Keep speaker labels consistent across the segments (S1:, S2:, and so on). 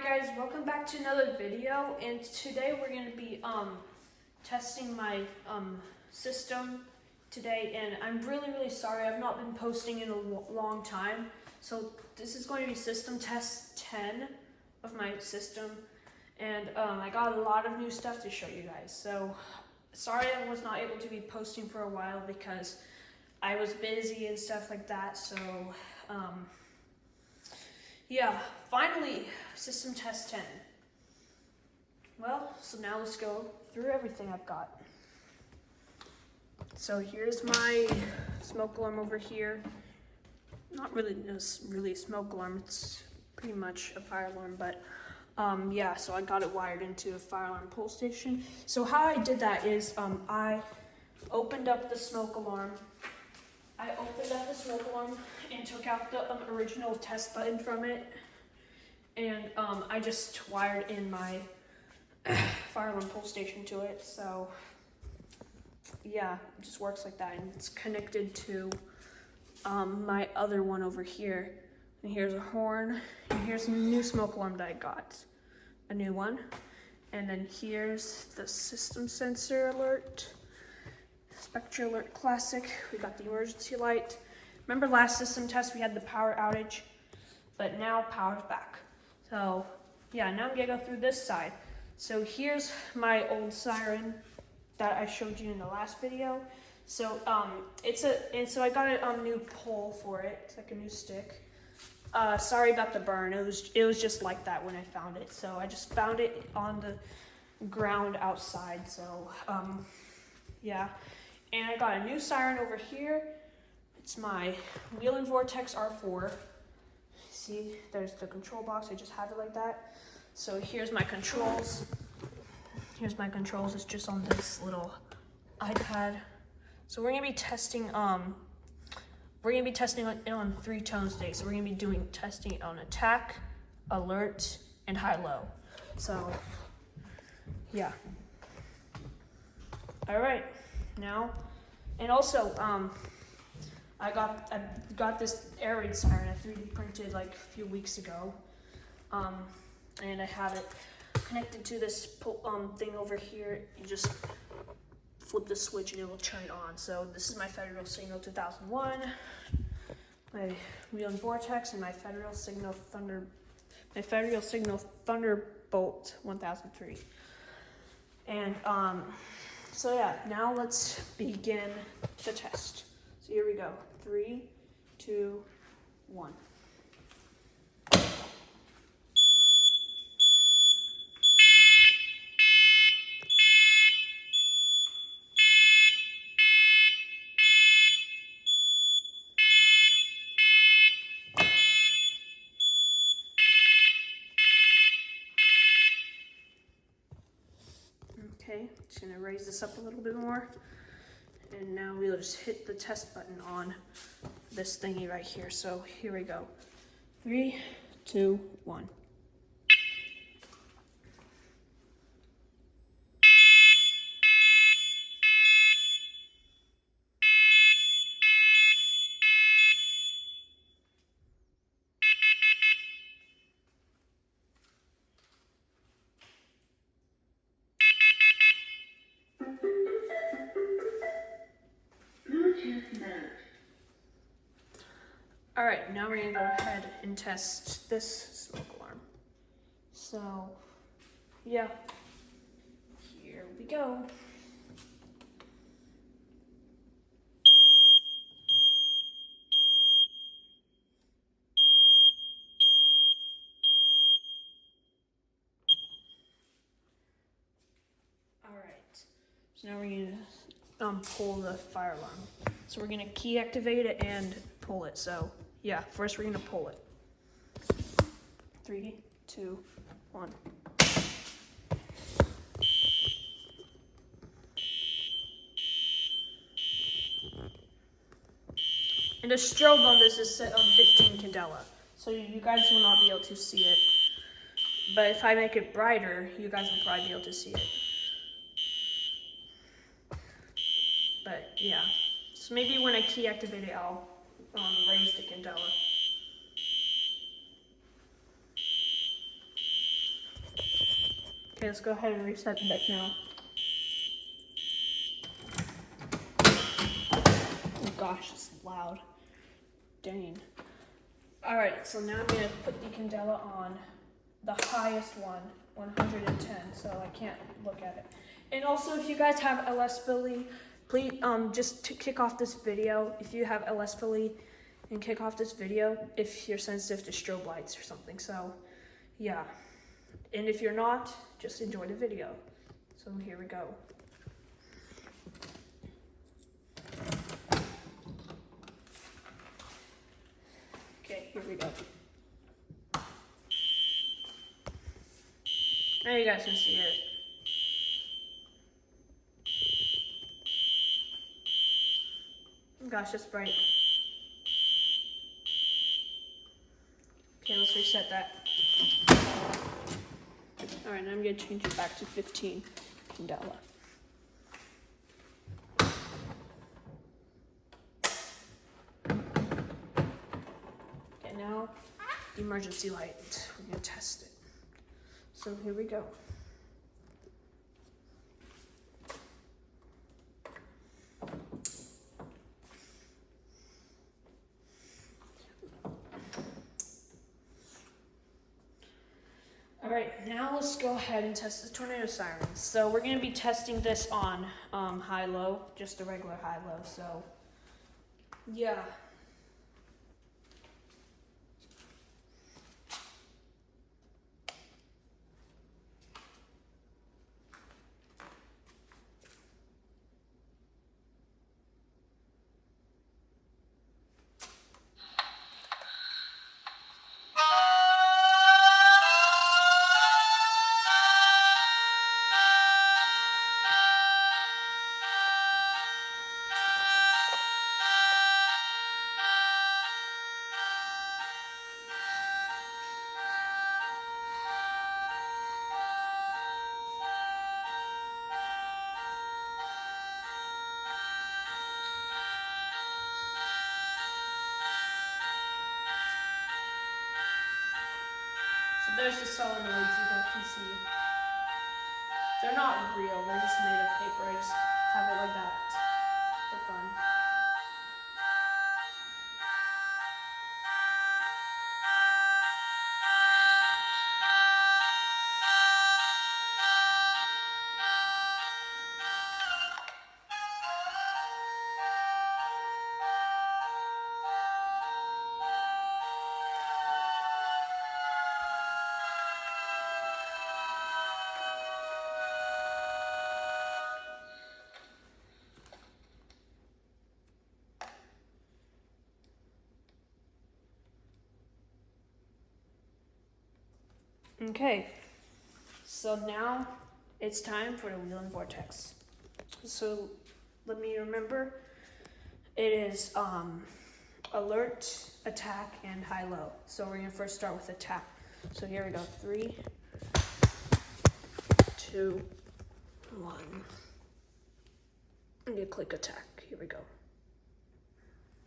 S1: guys, welcome back to another video, and today we're going to be testing my system today, and I'm really sorry I've not been posting in a long time. So this is going to be system test 10 of my system, and I got a lot of new stuff to show you guys. So sorry I was not able to be posting for a while because I was busy and stuff like that. So yeah, finally, system test 10. Well, so now let's go through everything I've got. So here's my smoke alarm over here. Not really a smoke alarm, it's pretty much a fire alarm, but yeah, so I got it wired into a fire alarm pull station. So how I did that is I opened up the smoke alarm. And took out the original test button from it, and I just wired in my fire alarm pull station to it. So yeah, it just works like that, and it's connected to my other one over here. And here's a horn, and here's a new smoke alarm that I got, a new one. And then here's the system sensor alert, Spectra Alert Classic. We got the emergency light. Remember last system test we had the power outage, but now power's back. So yeah, now I'm gonna go through this side. So here's my old siren that I showed you in the last video. So so I got a new pole for it. It's like a new stick. Sorry about the burn. It was just like that when I found it. So I just found it on the ground outside. So yeah, and I got a new siren over here. It's my whelen vortex R4. See, there's the control box. I just have it like that. So here's my controls. It's just on this little iPad. So we're gonna be testing. It on 3 tones today. So we're gonna be testing it on attack, alert, and high-low. So yeah. All right, now, and also I got this air raid siren I 3D printed like a few weeks ago, and I have it connected to this thing over here. You just flip the switch and it will turn it on. So this is my Federal Signal 2001, my whelen vortex, and my Federal Signal Thunderbolt 1003. And so yeah, now let's begin the test. So here we go. 3, 2, 1. Okay, just gonna raise this up a little bit more. And now we'll just hit the test button on this thingy right here. So here we go. 3, 2, 1. All right, now we're gonna go ahead and test this smoke alarm. So, yeah, here we go. All right, so now we're gonna pull the fire alarm. So we're gonna key activate it and pull it. So yeah, first we're gonna pull it. 3, 2, 1. And the strobe on this is set on 15 candela, so you guys will not be able to see it. But if I make it brighter, you guys will probably be able to see it. But yeah, so maybe when I key activate it, I'll raise the candela. Okay, let's go ahead and reset the deck now. Oh gosh, it's loud. Dang. Alright, so now I'm going to put the candela on the highest one, 110, so I can't look at it. And also, if you guys have eligibility, please just to kick off this video, if you have eligibility, and kick off this video if you're sensitive to strobe lights or something. So, yeah. And if you're not, just enjoy the video. So here we go. Okay, here we go. Now you guys can see it. Oh gosh, it's bright. Okay, let's reset that. Alright, now I'm going to change it back to 15 candela. Okay, now emergency light. We're going to test it. So here we go. Alright, now let's go ahead and test the tornado sirens. So we're going to be testing this on high-low, just a regular high-low, so yeah. So there's the solenoids you guys can see. They're not real, they're just made of paper. I just have it like that for fun. Okay, so now it's time for the whelen vortex. So let me remember, it is alert, attack, and high-low. So we're gonna first start with attack. So here we go, 3, 2, 1. I'm gonna click attack, here we go.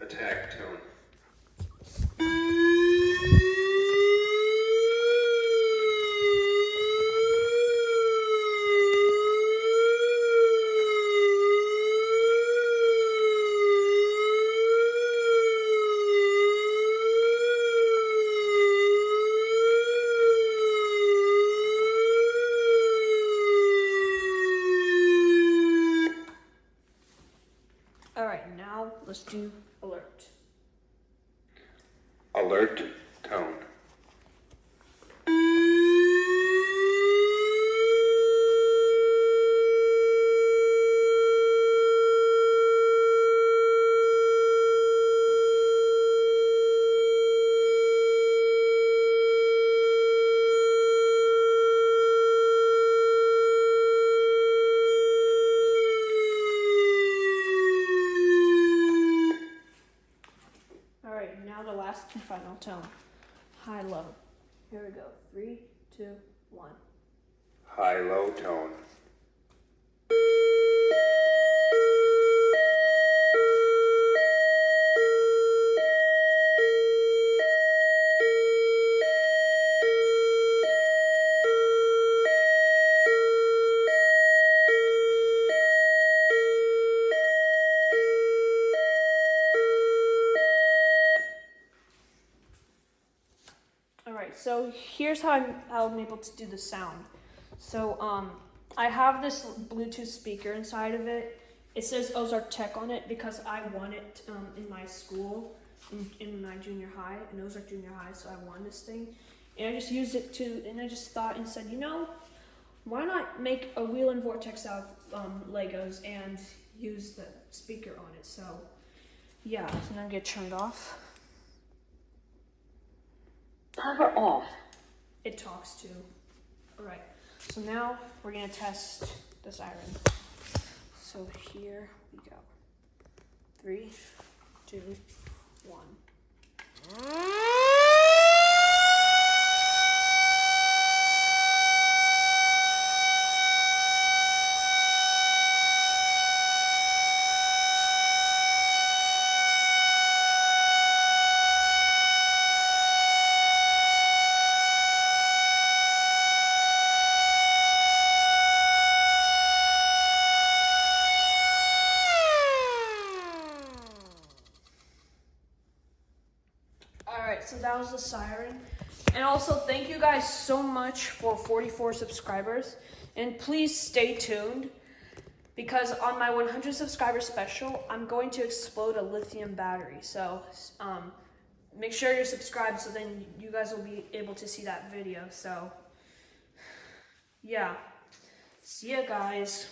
S2: Attack tone.
S1: Alright, now let's do alert.
S2: Alert tone.
S1: Alright, now the last and final tone. High-low. Here we go. 3, 2, 1.
S2: High-low tone.
S1: All right, so here's how I'm able to do the sound. So I have this Bluetooth speaker inside of it. It says Ozark Tech on it because I won it in my school, in my junior high, in Ozark Junior High. So I won this thing, and I just used it to, and I just thought and said, you know, why not make a whelen vortex out of Legos and use the speaker on it? So yeah, so now get turned off.
S3: Power off.
S1: It talks to. All right, so now we're gonna test the siren. So here we go. 3, 2, 1. Alright, so that was the siren. And also, thank you guys so much for 44 subscribers. And please stay tuned, because on my 100 subscriber special, I'm going to explode a lithium battery. So make sure you're subscribed so then you guys will be able to see that video. So yeah, see ya guys.